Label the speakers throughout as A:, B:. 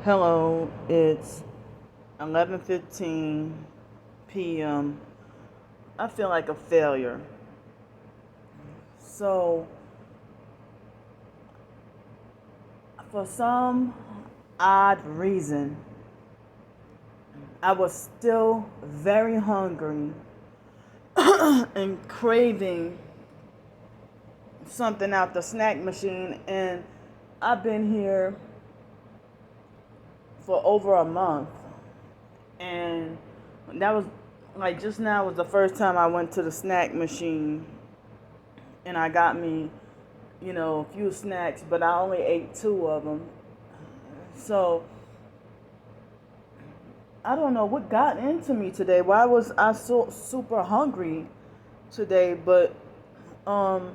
A: Hello, it's 11:15 p.m. I feel like a failure. So, for some odd reason, I was still very hungry and craving something out the snack machine, and I've been here for over a month, and that was like just now was the first time I went to the snack machine and I got me, a few snacks, but I only ate two of them. So I don't know what got into me today. Why was I so super hungry today? But um,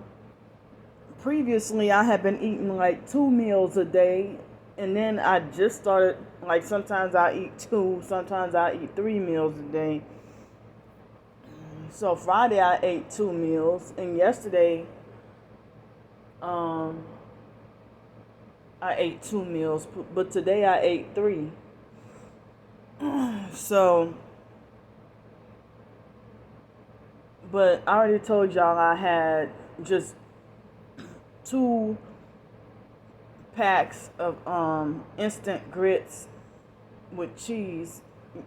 A: previously I had been eating like two meals a day, and then I just started like sometimes I eat two, sometimes I eat three meals a day. So Friday I ate two meals, and yesterday um, I ate two meals, but today I ate three. So, but I already told y'all I had just two packs of instant grits with cheese.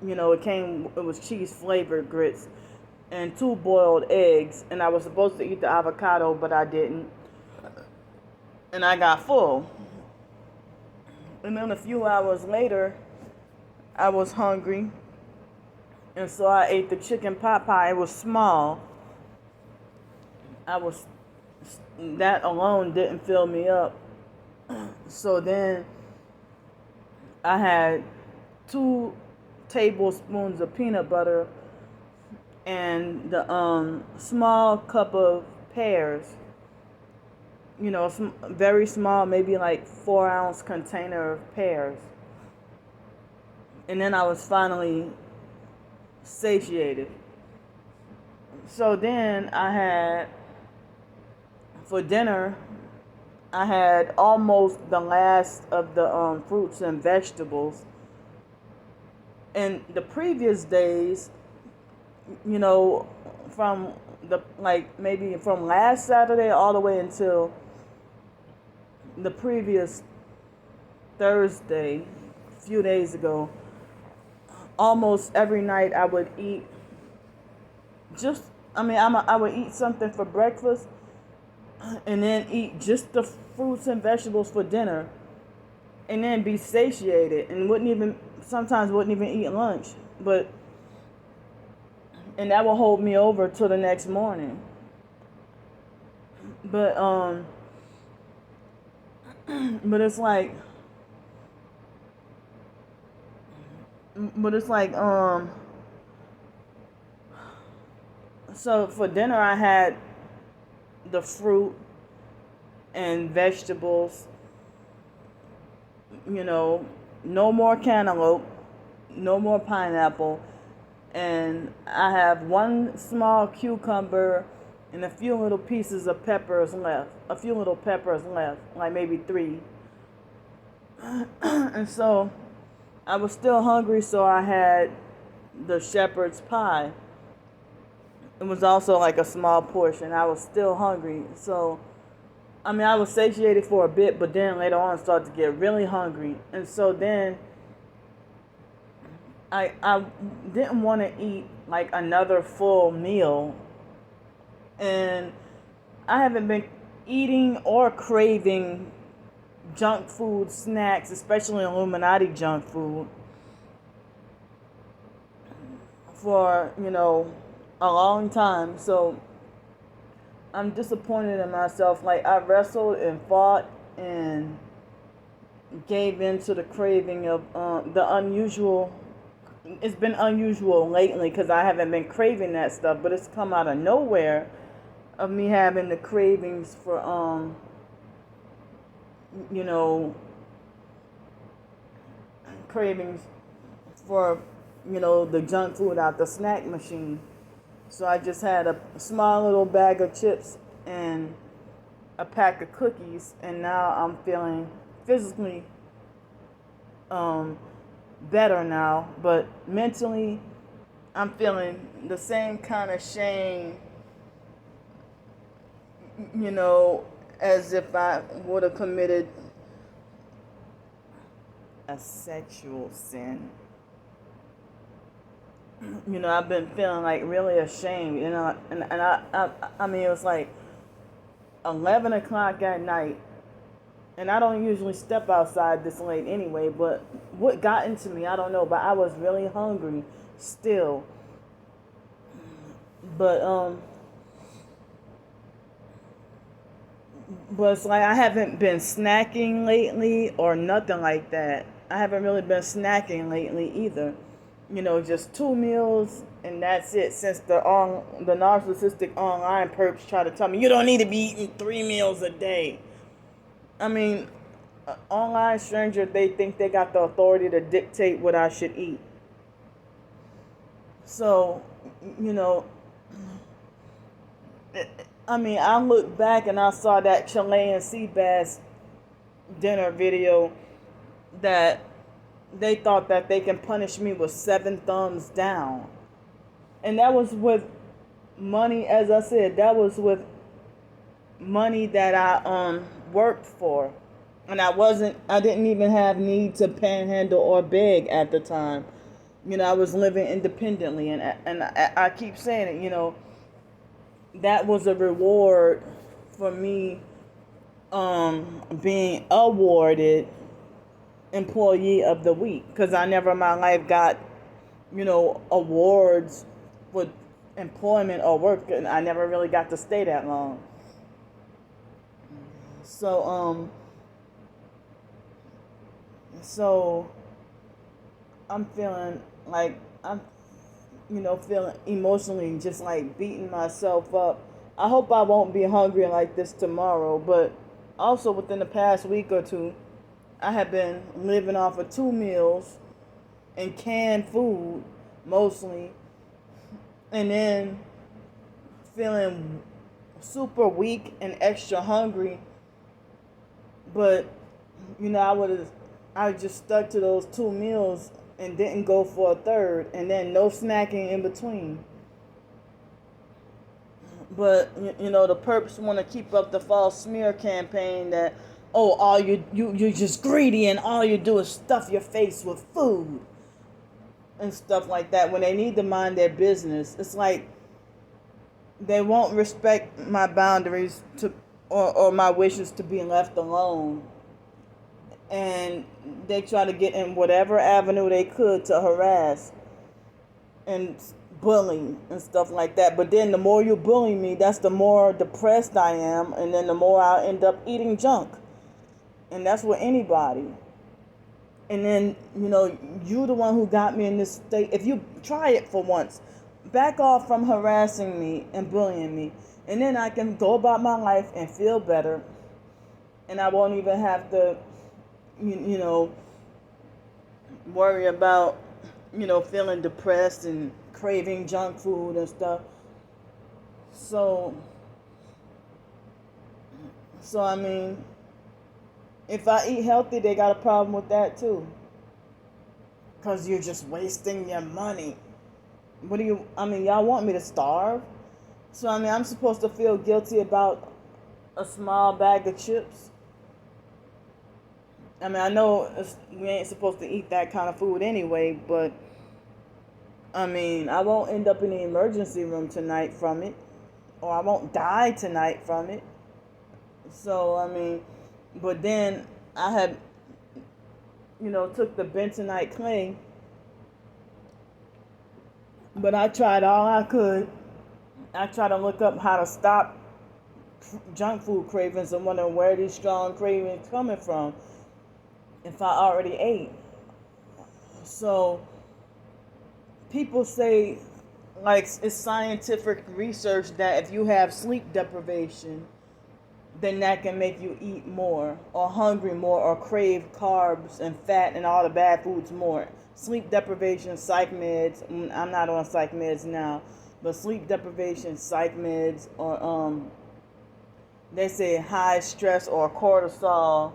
A: It was cheese flavored grits and two boiled eggs, and I was supposed to eat the avocado, but I didn't. And I got full. And then a few hours later, I was hungry, and so I ate the chicken pot pie. It was small. I was that alone didn't fill me up. So then I had 2 tablespoons of peanut butter and the small cup of pears. Very small, maybe like 4-ounce container of pears. And then I was finally satiated. So then for dinner, I had almost the last of the fruits and vegetables. And the previous days, from maybe from last Saturday all the way until the previous Thursday, a few days ago, almost every night I would eat I would eat something for breakfast and then eat just the fruits and vegetables for dinner and then be satiated and sometimes wouldn't even eat lunch, and that will hold me over till the next morning. But but it's like but it's like so for dinner I had the fruit and vegetables, no more cantaloupe, no more pineapple, and I have one small cucumber and a few little pieces of peppers left. A few little peppers left, like maybe 3. And so I was still hungry, so I had the shepherd's pie. It was also like a small portion. I was still hungry. So, I was satiated for a bit, but then later on I started to get really hungry. And so then I didn't want to eat like another full meal. And I haven't been eating or craving junk food snacks, especially Illuminati junk food, for, a long time. So I'm disappointed in myself. Like, I wrestled and fought and gave in to the craving of the unusual. It's been unusual lately because I haven't been craving that stuff, but it's come out of nowhere of me having the cravings for you know cravings for the junk food out the snack machine. So I just had a small little bag of chips and a pack of cookies, and now I'm feeling physically better now, but mentally I'm feeling the same kind of shame, you know, as if I would have committed a sexual sin. You know, I've been feeling like really ashamed, you know, and I mean, it was like 11 o'clock at night, and I don't usually step outside this late anyway, but what got into me, I don't know, but I was really hungry still. But it's like I haven't been snacking lately or nothing like that. I haven't really been snacking lately either. You know, just 2 meals and that's it. Since the narcissistic online perps try to tell me you don't need to be eating 3 meals a day. I mean, online stranger, they think they got the authority to dictate what I should eat. So, you know, I mean, I look back and I saw that Chilean sea bass dinner video that they thought that they can punish me with 7 thumbs down. And that was with money, as I said, that was with money that I worked for. And I didn't even have need to panhandle or beg at the time. You know, I was living independently, and I keep saying it, you know, that was a reward for me being awarded Employee of the Week, because I never in my life got, you know, awards for employment or work, and I never really got to stay that long. So I'm feeling like I'm, you know, feeling emotionally just like beating myself up. I hope I won't be hungry like this tomorrow, but also within the past week or two, I have been living off of 2 meals and canned food mostly, and then feeling super weak and extra hungry. But you know, I just stuck to those 2 meals and didn't go for a third, and then no snacking in between. But you know, the perps want to keep up the false smear campaign that, oh, all you're just greedy and all you do is stuff your face with food and stuff like that, when they need to mind their business. It's like they won't respect my boundaries or my wishes to be left alone, and they try to get in whatever avenue they could to harass and bully and stuff like that. But then the more you bully me, that's the more depressed I am, and then the more I'll end up eating junk. And that's with anybody. And then, you know, you the one who got me in this state. If you try it for once, back off from harassing me and bullying me, and then I can go about my life and feel better, and I won't even have to, you know, worry about, you know, feeling depressed and craving junk food and stuff. So I mean, if I eat healthy, they got a problem with that too. Because you're just wasting your money. I mean, y'all want me to starve? So, I mean, I'm supposed to feel guilty about a small bag of chips? I mean, I know we ain't supposed to eat that kind of food anyway, but, I mean, I won't end up in the emergency room tonight from it. Or I won't die tonight from it. So, I mean, but then I had, you know, took the bentonite clay, but I tried all I could. I tried to look up how to stop junk food cravings and wondering where these strong cravings coming from if I already ate. So people say, like, it's scientific research that if you have sleep deprivation, then that can make you eat more or hungry more or crave carbs and fat and all the bad foods more. Sleep deprivation, psych meds. I'm not on psych meds now, but sleep deprivation, psych meds, or they say high stress or cortisol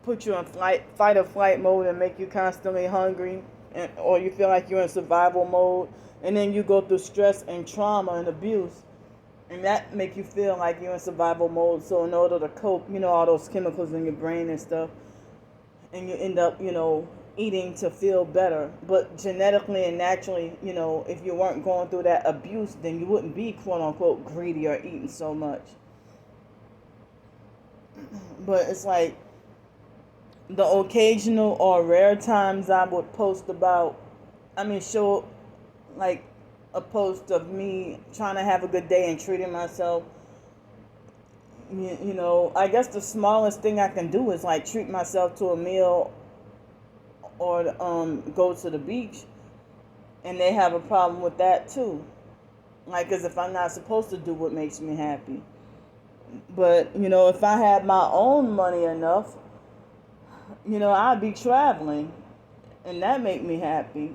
A: put you in fight or flight mode and make you constantly hungry, or you feel like you're in survival mode, and then you go through stress and trauma and abuse, and that make you feel like you're in survival mode. So in order to cope, all those chemicals in your brain and stuff, and you end up, eating to feel better. But genetically and naturally, if you weren't going through that abuse, then you wouldn't be quote unquote greedy or eating so much. But it's like the occasional or rare times I would post about, show like a post of me trying to have a good day and treating myself. I guess the smallest thing I can do is like treat myself to a meal or go to the beach, and they have a problem with that too. Like, as if I'm not supposed to do what makes me happy. But if I had my own money enough, I'd be traveling, and that make me happy.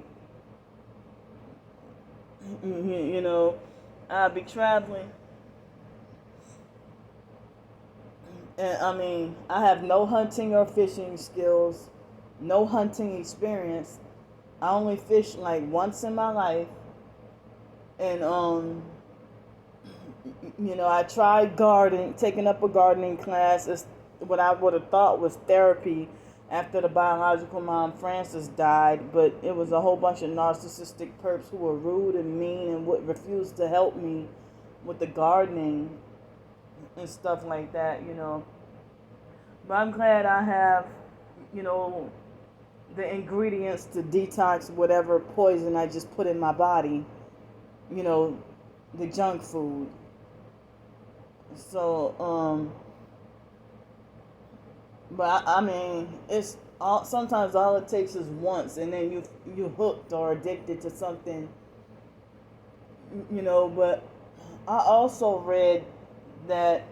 A: I'd be traveling. And I have no hunting or fishing skills, no hunting experience. I only fish like once in my life. And I tried taking up a gardening class. It's what I would have thought was therapy after the biological mom Frances died, but it was a whole bunch of narcissistic perps who were rude and mean and would refuse to help me with the gardening and stuff like that. But I'm glad I have, the ingredients to detox whatever poison I just put in my body, the junk food. So, but it's sometimes all it takes is once, and then you hooked or addicted to something, But I also read that,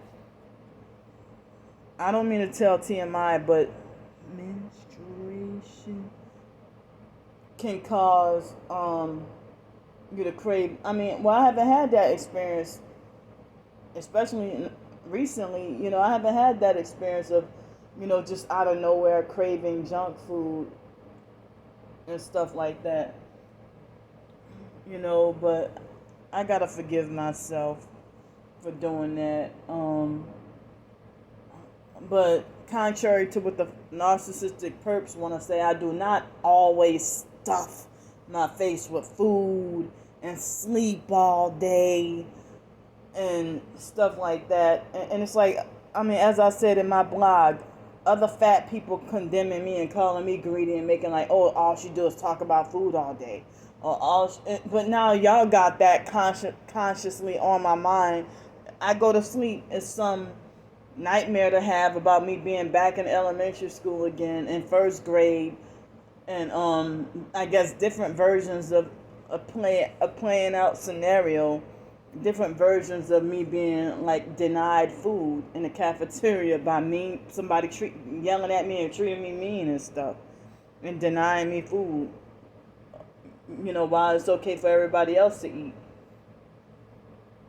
A: I don't mean to tell TMI, but menstruation can cause you to crave. I haven't had that experience, especially recently. I haven't had that experience of, just out of nowhere craving junk food and stuff like that. But I gotta forgive myself for doing that. But contrary to what the narcissistic perps want to say, I do not always stuff my face with food and sleep all day and stuff like that. And it's like, as I said in my blog, other fat people condemning me and calling me greedy and making like, oh, all she do is talk about food all day. But now y'all got that consciously on my mind. I go to sleep, it's some nightmare to have about me being back in elementary school again in first grade, and I guess different versions of a playing out scenario, different versions of me being like denied food in the cafeteria by somebody yelling at me and treating me mean and stuff, and denying me food, while it's okay for everybody else to eat.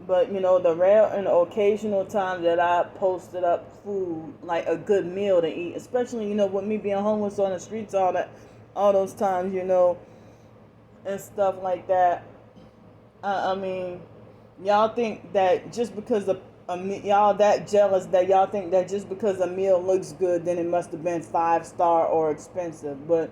A: But the rare and occasional time that I posted up food, like a good meal to eat, especially with me being homeless on the streets, all those times, and stuff like that. Y'all think that just because y'all that jealous that y'all think that just because a meal looks good, then it must have been 5-star or expensive. But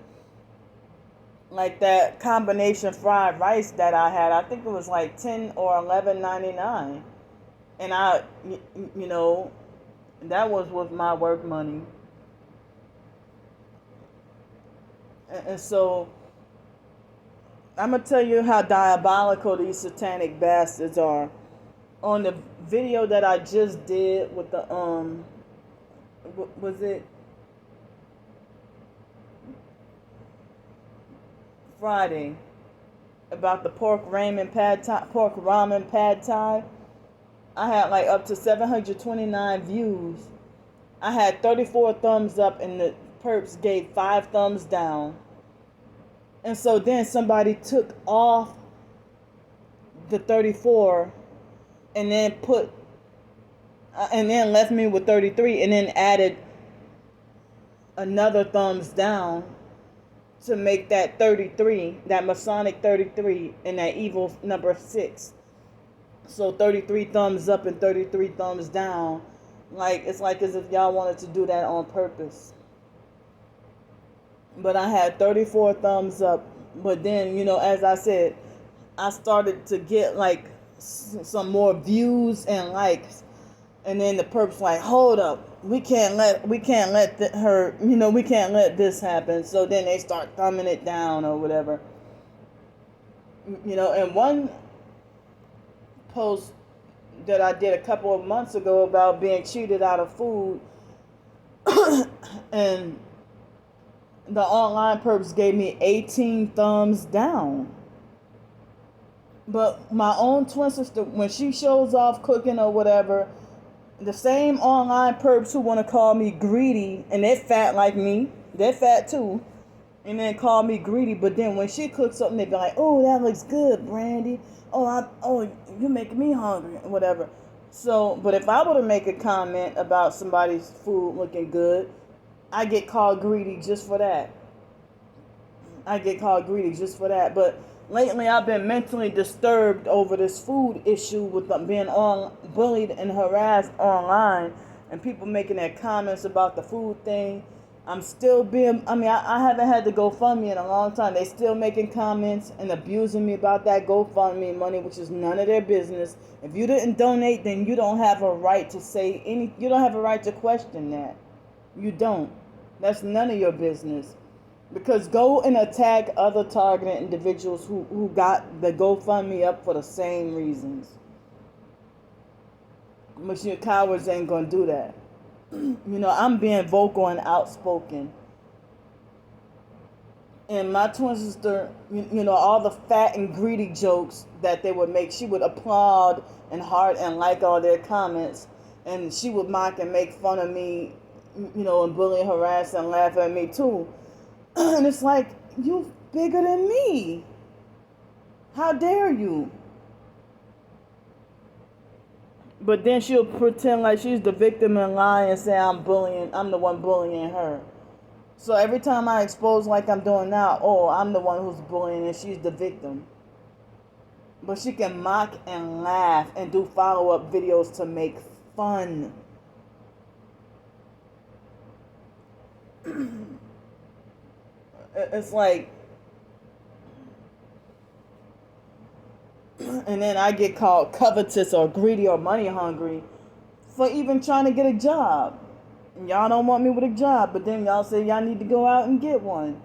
A: like that combination fried rice that I had, I think it was like $10 or $11.99, and that was with my work money. And so I'm gonna tell you how diabolical these satanic bastards are. On the video that I just did with the was it Friday, about the pork ramen pad thai, I had like up to 729 views. I had 34 thumbs up, and the perps gave 5 thumbs down. And so then somebody took off the 34 and then left me with 33, and then added another thumbs down to make that 33, that Masonic 33, and that evil number 6. So 33 thumbs up and 33 thumbs down. Like, it's like as if y'all wanted to do that on purpose. But I had 34 thumbs up. But then, as I said, I started to get like some more views and likes. And then the perp's like, hold up, we can't let we can't let this happen. So then they start thumbing it down or whatever. And one post that I did a couple of months ago about being cheated out of food, and the online perps gave me 18 thumbs down. But my own twin sister, when she shows off cooking or whatever, the same online perps who want to call me greedy, and they're fat like me, they're fat too, and then call me greedy. But then when she cooks something, they be like, "Oh, that looks good, Brandy. Oh, you making me hungry," whatever. So, but if I were to make a comment about somebody's food looking good, I get called greedy just for that. But lately, I've been mentally disturbed over this food issue with being bullied and harassed online, and people making their comments about the food thing. I'm still I haven't had to GoFundMe in a long time. They still making comments and abusing me about that GoFundMe money, which is none of their business. If you didn't donate, then you don't have a right to you don't have a right to question that. You don't. That's none of your business. Because go and attack other targeted individuals who got the GoFundMe up for the same reasons. But your cowards ain't gonna do that. I'm being vocal and outspoken. And my twin sister, all the fat and greedy jokes that they would make, she would applaud and heart and like all their comments. And she would mock and make fun of me, and bully, harass, and laugh at me too. And it's like, you bigger than me. How dare you? But then she'll pretend like she's the victim and lie and say I'm the one bullying her. So every time I expose like I'm doing now, I'm the one who's bullying and she's the victim. But she can mock and laugh and do follow-up videos to make fun. It's like, and then I get called covetous or greedy or money hungry for even trying to get a job. Y'all don't want me with a job, but then y'all say y'all need to go out and get one.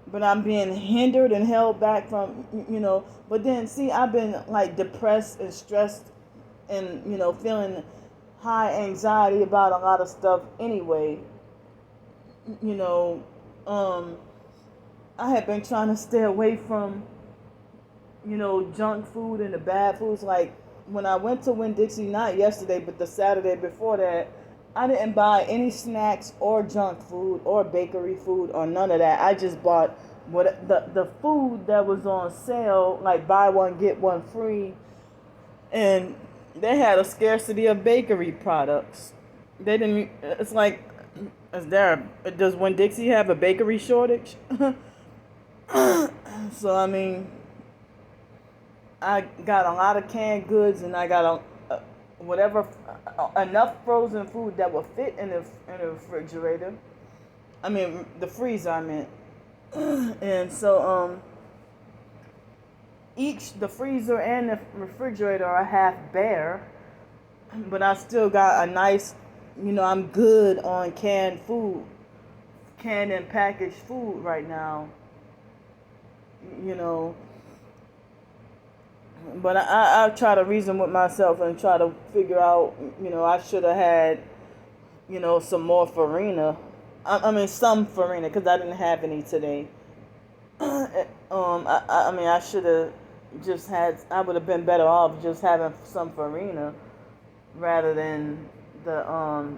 A: But I'm being hindered and held back from, but then see, I've been like depressed and stressed and, feeling high anxiety about a lot of stuff anyway. I had been trying to stay away from, junk food and the bad foods. Like when I went to Winn-Dixie, not yesterday, but the Saturday before that, I didn't buy any snacks or junk food or bakery food or none of that. I just bought the food that was on sale, like buy one, get one free. And they had a scarcity of bakery products. It's like, does Winn-Dixie have a bakery shortage? So, I got a lot of canned goods and I got enough frozen food that would fit in the refrigerator. The freezer, I meant. And so, the freezer and the refrigerator are half bare, but I still got a nice, I'm good on canned and packaged food right now, But I try to reason with myself and try to figure out, I should have had, some more farina. Some farina, because I didn't have any today. I should have just I would have been better off just having some farina rather than the,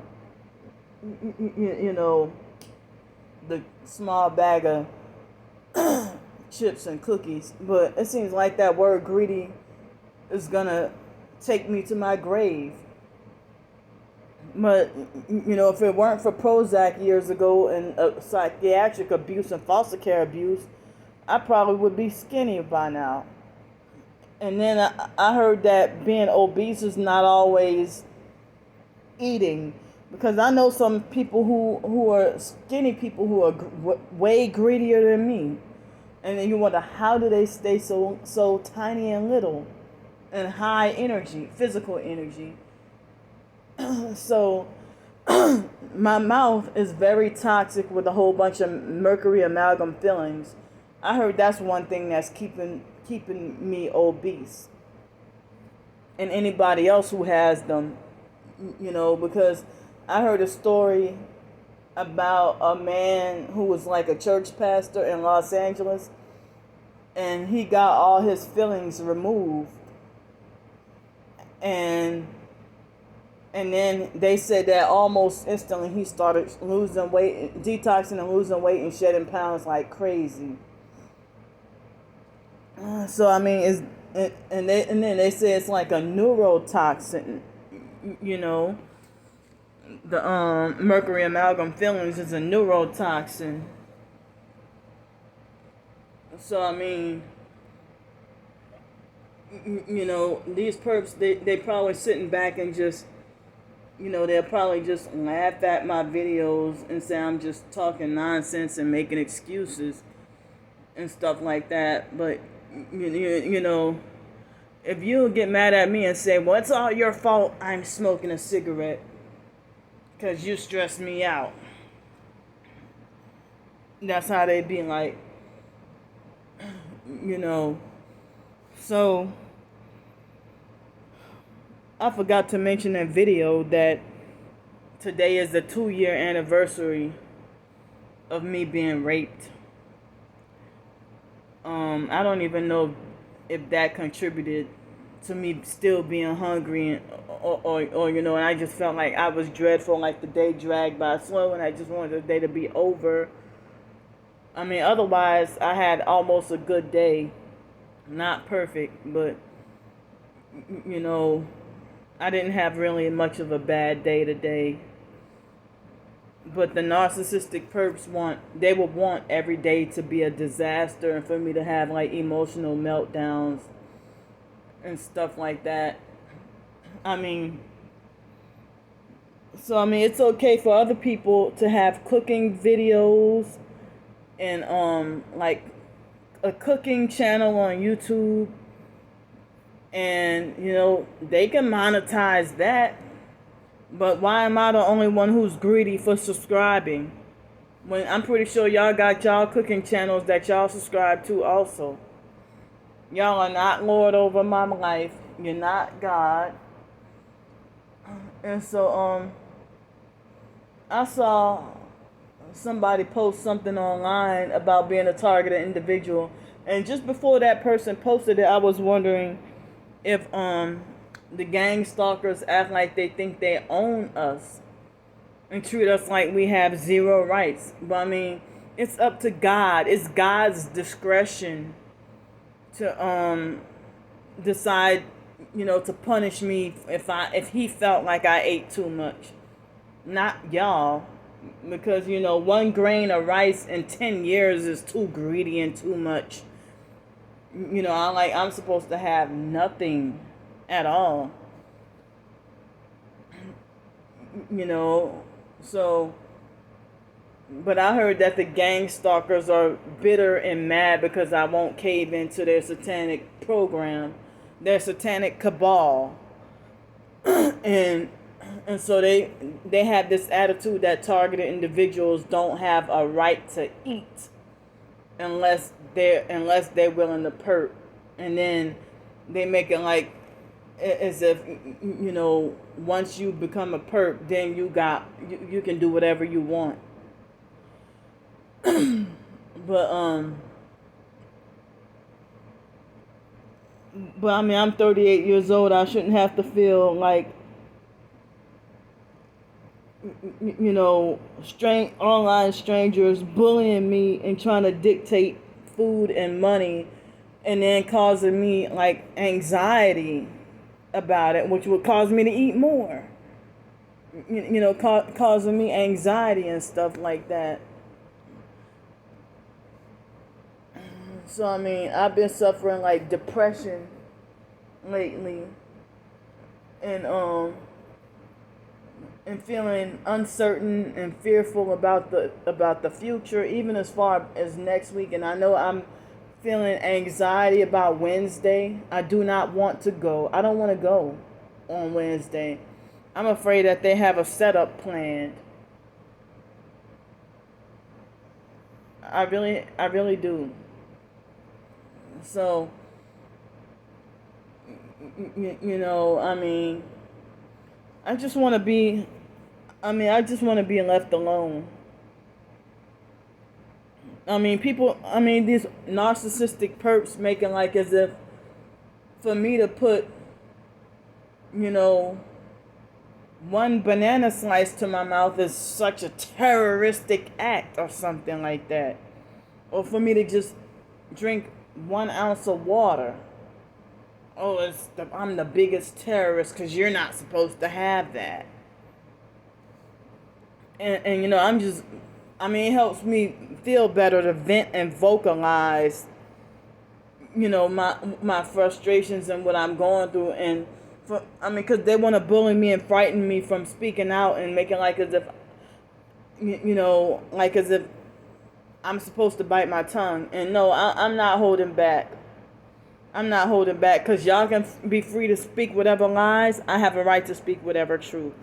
A: the small bag of chips and cookies. But it seems like that word greedy is gonna take me to my grave, But, if it weren't for Prozac years ago and psychiatric abuse and foster care abuse, I probably would be skinny by now. And then I heard that being obese is not always eating, because I know some people who are skinny people who are way greedier than me. And then you wonder, how do they stay so tiny and little and high energy, physical energy? So my mouth is very toxic with a whole bunch of mercury amalgam fillings. I heard that's one thing that's keeping me obese. And anybody else who has them, because I heard a story about a man who was like a church pastor in Los Angeles, and he got all his fillings removed. And then they said that almost instantly he started losing weight, detoxing and losing weight and shedding pounds like crazy. So I mean, and then they say it's like a neurotoxin, The mercury amalgam fillings is a neurotoxin. So I mean, these perps, they probably sitting back and just, they'll probably just laugh at my videos and say I'm just talking nonsense and making excuses and stuff like that. But if you get mad at me and say, well, it's all your fault I'm smoking a cigarette because you stress me out, that's how they be like, So I forgot to mention in video that today is the 2-year anniversary of me being raped. I don't even know if that contributed to me still being hungry, and and I just felt like I was dreadful, like the day dragged by slow, and I just wanted the day to be over. I mean, otherwise, I had almost a good day. Not perfect, but, I didn't have really much of a bad day today. But the narcissistic perps would want every day to be a disaster and for me to have like emotional meltdowns and stuff like that. It's okay for other people to have cooking videos and like a cooking channel on YouTube, and they can monetize that. But why am I the only one who's greedy for subscribing? When I'm pretty sure y'all got y'all cooking channels that y'all subscribe to also. Y'all are not Lord over my life. You're not God. And so I saw somebody post something online about being a targeted individual, and just before that person posted it, I was wondering if the gang stalkers act like they think they own us and treat us like we have zero rights. But it's up to God. It's God's discretion to decide, to punish me if he felt like I ate too much. Not y'all. Because, 1 grain of rice in 10 years is too greedy and too much. I'm supposed to have nothing at all. So, but I heard that the gang stalkers are bitter and mad because I won't cave into their satanic program, their satanic cabal. And so they have this attitude that targeted individuals don't have a right to eat unless they're willing to perp. And then they make it like as if once you become a perp, then you can do whatever you want. But I'm 38 years old. I shouldn't have to feel like online strangers bullying me and trying to dictate food and money, and then causing me like anxiety about it, which would cause me to eat more. causing me anxiety and stuff like that. So I mean, I've been suffering like depression lately, and and feeling uncertain and fearful about the future, even as far as next week. And I know I'm feeling anxiety about Wednesday. I do not want to go. I don't want to go on Wednesday. I'm afraid that they have a setup planned. I really do. So, I mean, I just want to be, I just want to be left alone. These narcissistic perps making like as if for me to put, you know, one banana slice to my mouth is such a terroristic act or something like that. Or for me to just drink 1 ounce of water. Oh, I'm the biggest terrorist because you're not supposed to have that. And it helps me feel better to vent and vocalize, my frustrations and what I'm going through. And because they want to bully me and frighten me from speaking out and making like as if, like as if I'm supposed to bite my tongue. And no, I'm not holding back. I'm not holding back because y'all can be free to speak whatever lies. I have a right to speak whatever truth.